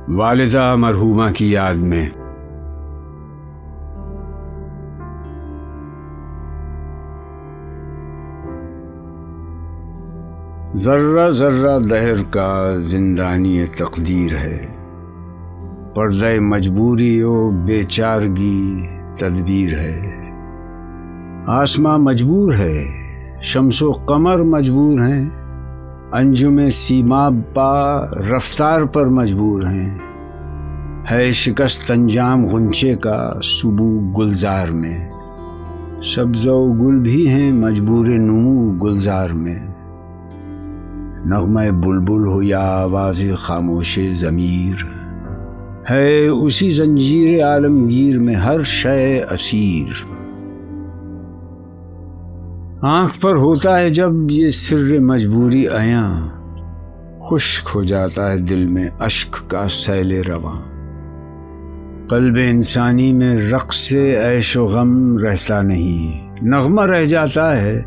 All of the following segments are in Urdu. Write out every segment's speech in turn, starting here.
والدہ مرحومہ کی یاد میں۔ ذرہ ذرہ دہر کا زندانی تقدیر ہے، پردہ مجبوری و بیچارگی تدبیر ہے۔ آسماں مجبور ہے، شمس و قمر مجبور ہیں، انجم سیماب پا رفتار پر مجبور ہیں۔ ہے شکست انجام غنچے کا صبح گلزار میں، سبز و گل بھی ہیں مجبور نمو گلزار میں۔ نغمہ بلبل ہو یا آواز خاموش ضمیر، ہے اسی زنجیر عالمگیر میں ہر شے اسیر۔ آنکھ پر ہوتا ہے جب یہ سر مجبوری عیاں، خشک ہو جاتا ہے دل میں اشک کا سیل رواں۔ قلب انسانی میں رقص سے عیش و غم رہتا نہیں، نغمہ رہ جاتا ہے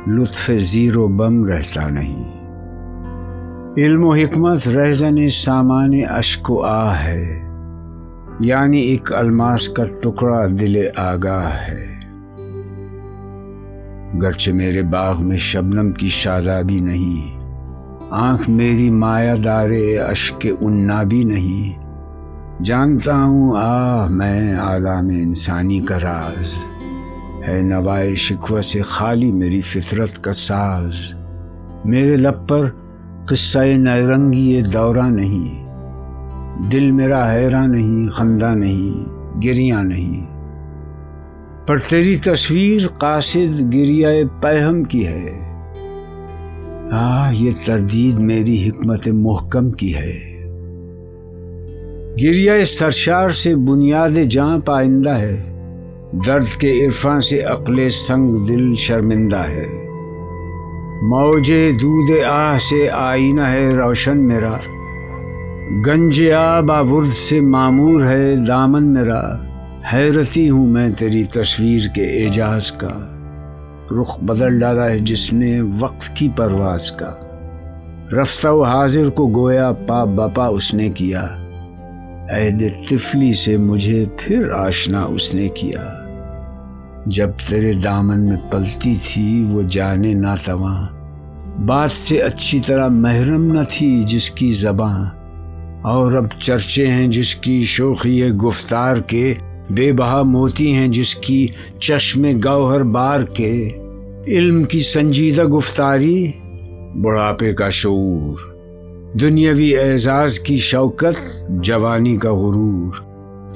لطف زیر و بم رہتا نہیں۔ علم و حکمت رہزن سامان اشک و آہ ہے، یعنی ایک الماس کا ٹکڑا دل آگاہ ہے۔ گرچہ میرے باغ میں شبنم کی شادابی نہیں، آنکھ میری مایہ دار اشک عنابی نہیں۔ جانتا ہوں آہ میں عالم انسانی کا راز، ہے نوائے شکوہ سے خالی میری فطرت کا ساز۔ میرے لب پر قصہ نیرنگی یہ دورہ نہیں، دل میرا حیراں نہیں، خندہ نہیں، گریاں نہیں۔ پر تیری تصویر قاصد گریہ پیہم کی ہے، یہ تردید میری حکمت محکم کی ہے۔ گریہ سرشار سے بنیاد جاں پائندہ ہے، درد کے عرفاں سے عقل سنگ دل شرمندہ ہے۔ موجے دودھ آہ سے آئینہ ہے روشن میرا، گنج آب آورد سے معمور ہے دامن میرا۔ حیرتی ہوں میں تیری تصویر کے اعجاز کا، رخ بدل ڈالا ہے جس نے وقت کی پرواز کا۔ رفتہ و حاضر کو گویا پا بپا اس نے کیا، عہد طفلی سے مجھے پھر آشنا اس نے کیا۔ جب تیرے دامن میں پلتی تھی وہ جانے ناتواں، بات سے اچھی طرح محرم نہ تھی جس کی زباں۔ اور اب چرچے ہیں جس کی شوخی گفتار کے، بے بہا موتی ہیں جس کی چشم گوہر بار کے۔ علم کی سنجیدہ گفتاری، بڑھاپے کا شعور، دنیاوی اعزاز کی شوکت، جوانی کا غرور۔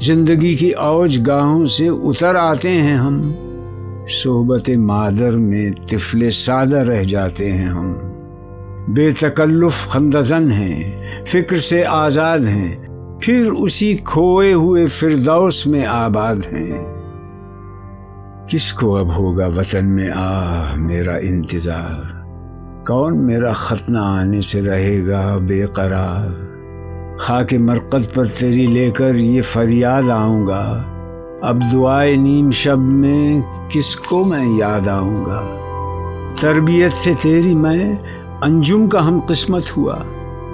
زندگی کی اوج گاہوں سے اتر آتے ہیں ہم، صحبت مادر میں طفل سادہ رہ جاتے ہیں ہم۔ بے تکلف خندزن ہیں، فکر سے آزاد ہیں، پھر اسی کھوئے ہوئے فردوس میں آباد ہیں۔ کس کو اب ہوگا وطن میں آہ میرا انتظار، کون میرا خط نہ آنے سے رہے گا بے قرار۔ خاک مرقد پر تیری لے کر یہ فریاد آؤں گا، اب دعائے نیم شب میں کس کو میں یاد آؤں گا۔ تربیت سے تیری میں انجم کا ہم قسمت ہوا،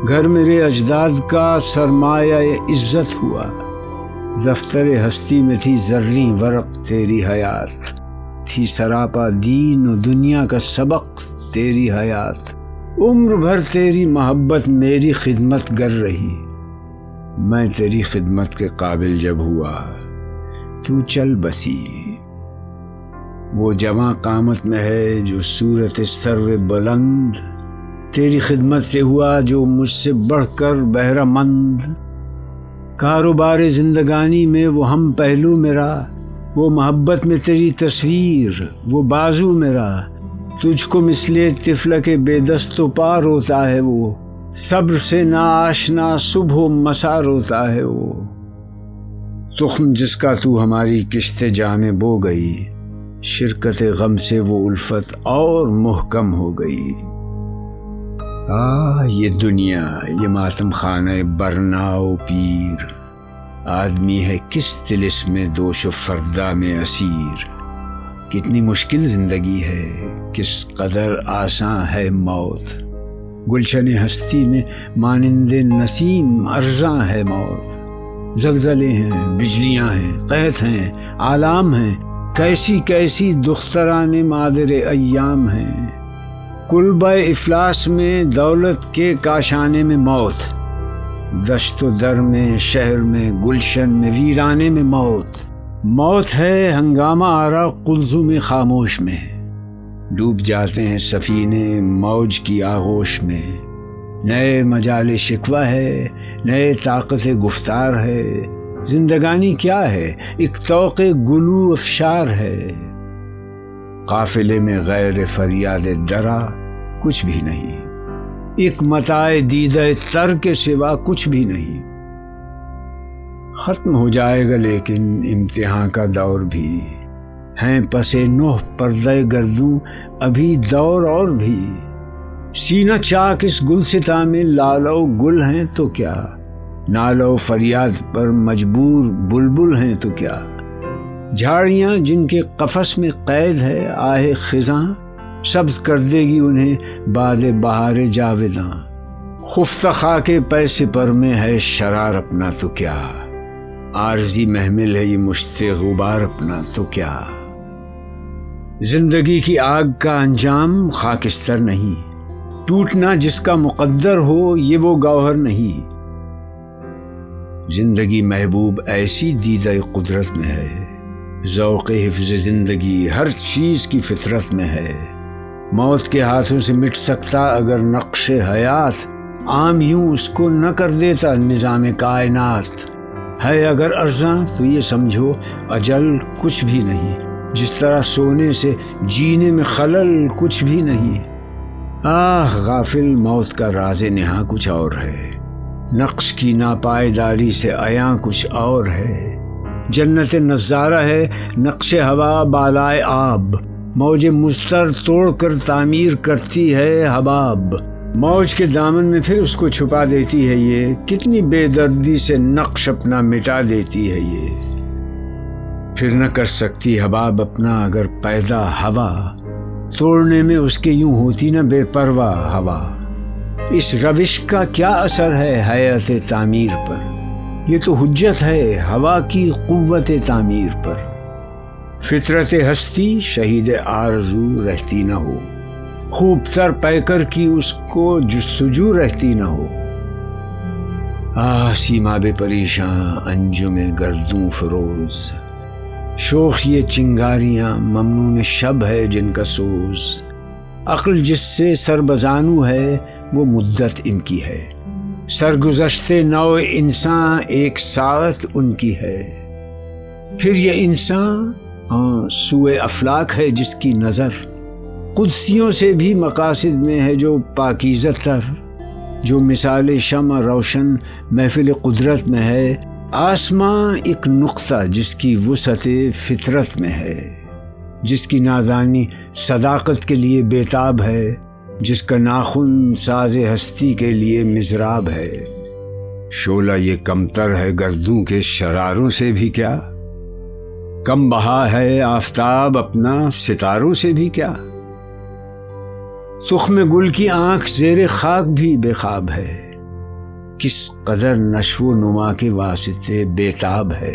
گھر میرے اجداد کا سرمایہ عزت ہوا۔ دفتر ہستی میں تھی زریں ورق تیری حیات، تھی سراپا دین و دنیا کا سبق تیری حیات۔ عمر بھر تیری محبت میری خدمت گر رہی، میں تیری خدمت کے قابل جب ہوا تو چل بسی۔ وہ جواں قامت میں ہے جو صورت سرو بلند، تیری خدمت سے ہوا جو مجھ سے بڑھ کر بہرہ مند۔ کاروبار زندگانی میں وہ ہم پہلو میرا، وہ محبت میں تیری تصویر، وہ بازو میرا۔ تجھ کو مثل طفل کے بے دست و پا روتا ہے وہ، صبر سے نا آشنا صبح و مسا روتا ہے وہ۔ تخم جس کا تو ہماری کشت جاں میں بو گئی، شرکت غم سے وہ الفت اور محکم ہو گئی۔ یہ دنیا، یہ ماتم خانہ برنا و پیر، آدمی ہے کس طلسم میں دوش و فردا میں اسیر۔ کتنی مشکل زندگی ہے، کس قدر آساں ہے موت، گلشن ہستی میں مانند نسیم ارزاں ہے موت، زلزلے ہیں، بجلیاں ہیں، قحط ہیں، آلام ہیں، کیسی کیسی دختران مادر ایام ہیں، کلبہ افلاس میں دولت کے کاشانے میں موت، دشت و در میں، شہر میں، گلشن میں، ویرانے میں موت، موت ہے ہنگامہ آرا قلزم خاموش میں، ڈوب جاتے ہیں سفینے موج کی آغوش میں، نئے مجال شکوہ ہے، نئے طاقت گفتار ہے، زندگانی کیا ہے، ایک طوق گلو افشار ہے، قافلے میں غیر فریاد درا کچھ بھی نہیں، ایک متاع دیدہ تر کے سوا کچھ بھی نہیں، ختم ہو جائے گا لیکن امتحان کا دور بھی، ہیں پسے نوح پردہ گردوں ابھی دور اور بھی، سینہ چاک اس گلستاں میں لالو گل ہیں تو کیا، نالو فریاد پر مجبور بلبل ہیں تو کیا، جھاڑیاں جن کے قفس میں قید ہے آہ خزاں، سبز کر دے گی انہیں باد بہار جاوداں، خفتہ خاک پیسے پر میں ہے شرار اپنا تو کیا، عارضی محمل ہے یہ مشت غبار اپنا تو کیا، زندگی کی آگ کا انجام خاکستر نہیں، ٹوٹنا جس کا مقدر ہو یہ وہ گوہر نہیں، زندگی محبوب ایسی دیدہ قدرت میں ہے، ذوق حفظ زندگی ہر چیز کی فطرت میں ہے، موت کے ہاتھوں سے مٹ سکتا اگر نقش حیات، عام یوں اس کو نہ کر دیتا نظام کائنات، ہے اگر ارزاں تو یہ سمجھو اجل کچھ بھی نہیں، جس طرح سونے سے جینے میں خلل کچھ بھی نہیں، آہ غافل موت کا راز نہاں کچھ اور ہے، نقش کی ناپائیداری سے عیاں کچھ اور ہے، جنت نظارہ ہے نقش ہوا بالائے آب، موج مستر توڑ کر تعمیر کرتی ہے حباب، موج کے دامن میں پھر اس کو چھپا دیتی ہے یہ، کتنی بے دردی سے نقش اپنا مٹا دیتی ہے یہ، پھر نہ کر سکتی حباب اپنا اگر پیدا ہوا، توڑنے میں اس کے یوں ہوتی نہ بے پرواہ ہوا، اس روش کا کیا اثر ہے حیات تعمیر پر، یہ تو حجت ہے ہوا کی قوت تعمیر پر، فطرت ہستی شہید آرزو رہتی نہ ہو، خوب تر پیکر کی اس کو جستجو رہتی نہ ہو، سیما بے پریشاں انجم گردوں فروز، شوخ یہ چنگاریاں ممنون شب ہے جن کا سوز، عقل جس سے سربزانو ہے وہ مدت ان کی ہے، سرگزشت نو انسان ایک ساعت ان کی ہے، پھر یہ انسان سوئے افلاک ہے جس کی نظر، قدسیوں سے بھی مقاصد میں ہے جو پاکیزہ تر، جو مثال شمع روشن محفل قدرت میں ہے، آسماں ایک نقطہ جس کی وسعت فطرت میں ہے، جس کی نادانی صداقت کے لیے بیتاب ہے، جس کا ناخن ساز ہستی کے لیے مضراب ہے، شعلہ یہ کمتر ہے گردوں کے شراروں سے بھی کیا، کم بہا ہے آفتاب اپنا ستاروں سے بھی کیا، تخم گل کی آنکھ زیر خاک بھی بے خواب ہے، کس قدر نشو و نما کے واسطے بیتاب ہے،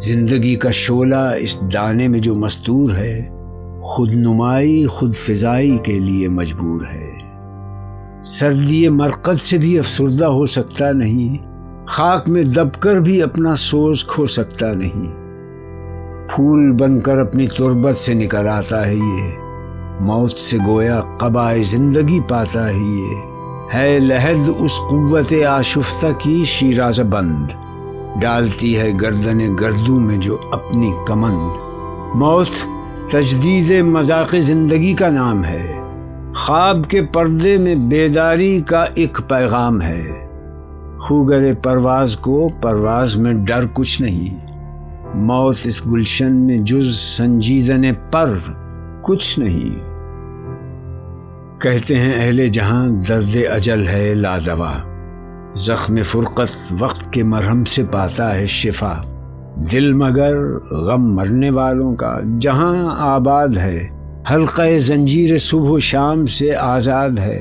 زندگی کا شعلہ اس دانے میں جو مستور ہے، خود نمائی خود فضائی کے لیے مجبور ہے، سردی مرقد سے بھی افسردہ ہو سکتا نہیں، خاک میں دب کر بھی اپنا سوز کھو سکتا نہیں، پھول بن کر اپنی تربت سے نکل آتا ہے یہ، موت سے گویا قبائے زندگی پاتا ہے یہ، ہے لحد اس قوت آشفتہ کی شیرازہ بند، ڈالتی ہے گردن گردوں میں جو اپنی کمند، موت تجدید مذاق زندگی کا نام ہے، خواب کے پردے میں بیداری کا ایک پیغام ہے، خوگر پرواز کو پرواز میں ڈر کچھ نہیں، موت اس گلشن میں جز سنجیدن پر کچھ نہیں، کہتے ہیں اہل جہاں درد اجل ہے لادوا، زخم فرقت وقت کے مرہم سے پاتا ہے شفا، دل مگر غم مرنے والوں کا جہاں آباد ہے، حلقہ زنجیر صبح و شام سے آزاد ہے،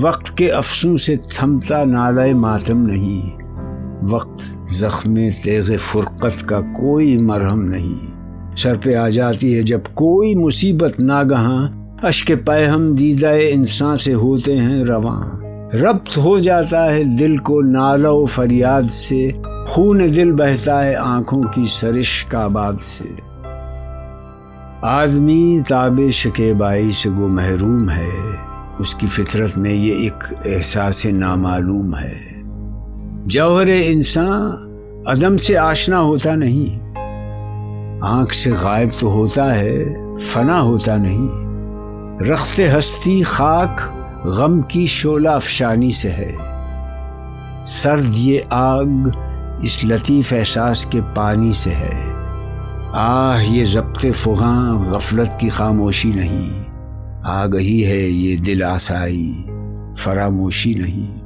وقت کے افسوں سے تھمتا نالۂ ماتم نہیں، وقت زخم تیغ فرقت کا کوئی مرہم نہیں۔ سر پہ آ جاتی ہے جب کوئی مصیبت ناگہاں، اشک پیہم دیدہ انسان سے ہوتے ہیں رواں۔ ربط ہو جاتا ہے دل کو نالہ و فریاد سے، خون دل بہتا ہے آنکھوں کی سرش کعبات سے۔ آدمی تاب شکیبائی سے گو محروم ہے، اس کی فطرت میں یہ ایک احساس نامعلوم ہے۔ جوہر انسان عدم سے آشنا ہوتا نہیں، آنکھ سے غائب تو ہوتا ہے، فنا ہوتا نہیں۔ رخت ہستی خاک غم کی شعلہ افشانی سے ہے، سرد یہ آگ اس لطیف احساس کے پانی سے ہے۔ آہ یہ ضبط فغاں غفلت کی خاموشی نہیں، آگہی ہے یہ دل آسائی فراموشی نہیں۔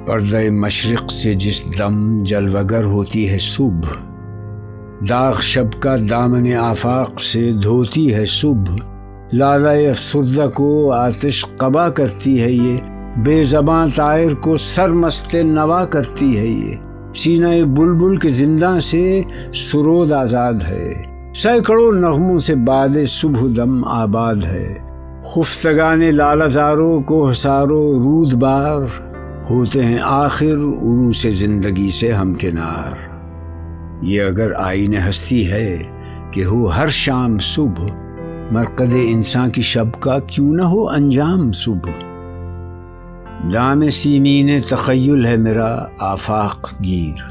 پردہ مشرق سے جس دم جلوگر ہوتی ہے صبح، داغ شب کا دامن آفاق سے دھوتی ہے صبح۔ لالۂ افسردہ کو آتش قبا کرتی ہے یہ، بے زباں طائر کو سرمست نوا کرتی ہے یہ۔ سینہ بلبل کے زنداں سے سرود آزاد ہے، سینکڑوں نغموں سے باد صبح دم آباد ہے۔ خفتگان لالہ زاروں کو حسارو رود بار، ہوتے ہیں آخر عروس زندگی سے ہمکنار۔ یہ اگر آئین ہستی ہے کہ ہو ہر شام صبح، مرقد انسان کی شب کا کیوں نہ ہو انجام صبح۔ دام سیمین تخیل ہے میرا آفاق گیر،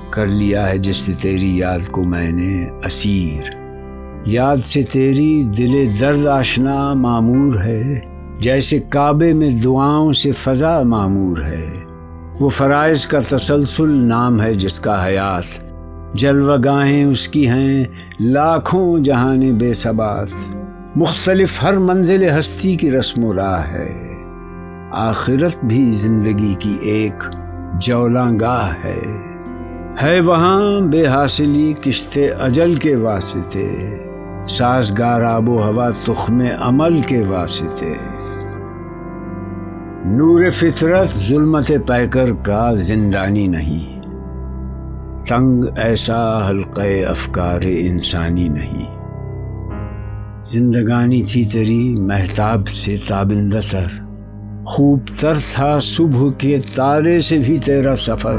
کر لیا ہے جس سے تیری یاد کو میں نے اسیر۔ یاد سے تیری دل درد آشنا معمور ہے، جیسے کعبے میں دعاؤں سے فضا معمور ہے۔ وہ فرائض کا تسلسل نام ہے جس کا حیات، جلوہ گاہیں اس کی ہیں لاکھوں جہاں بے ثبات۔ مختلف ہر منزل ہستی کی رسم و راہ ہے، آخرت بھی زندگی کی ایک جولاں گاہ ہے وہاں بے حاصلی کشت اجل کے واسطے، سازگار آب و ہوا تخم عمل کے واسطے۔ نور فطرت ظلمت پیکر کا زندانی نہیں، تنگ ایسا حلقہ افکار انسانی نہیں۔ زندگانی تھی تیری مہتاب سے تابندہ تر، خوب تر تھا صبح کے تارے سے بھی تیرا سفر۔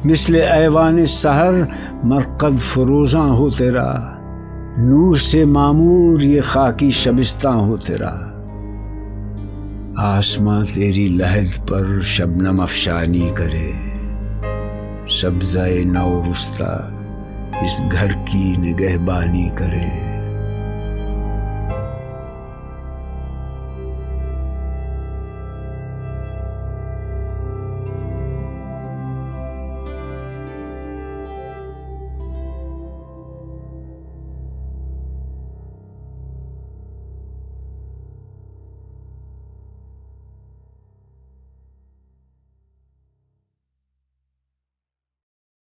مثل ایوان سحر مرقد فروزاں ہو تیرا، نور سے معمور یہ خاکی شبستاں ہو تیرا۔ آسماں تیری لحد پر شبنم افشانی کرے، سبزہ نو رستہ اس گھر کی نگہبانی کرے۔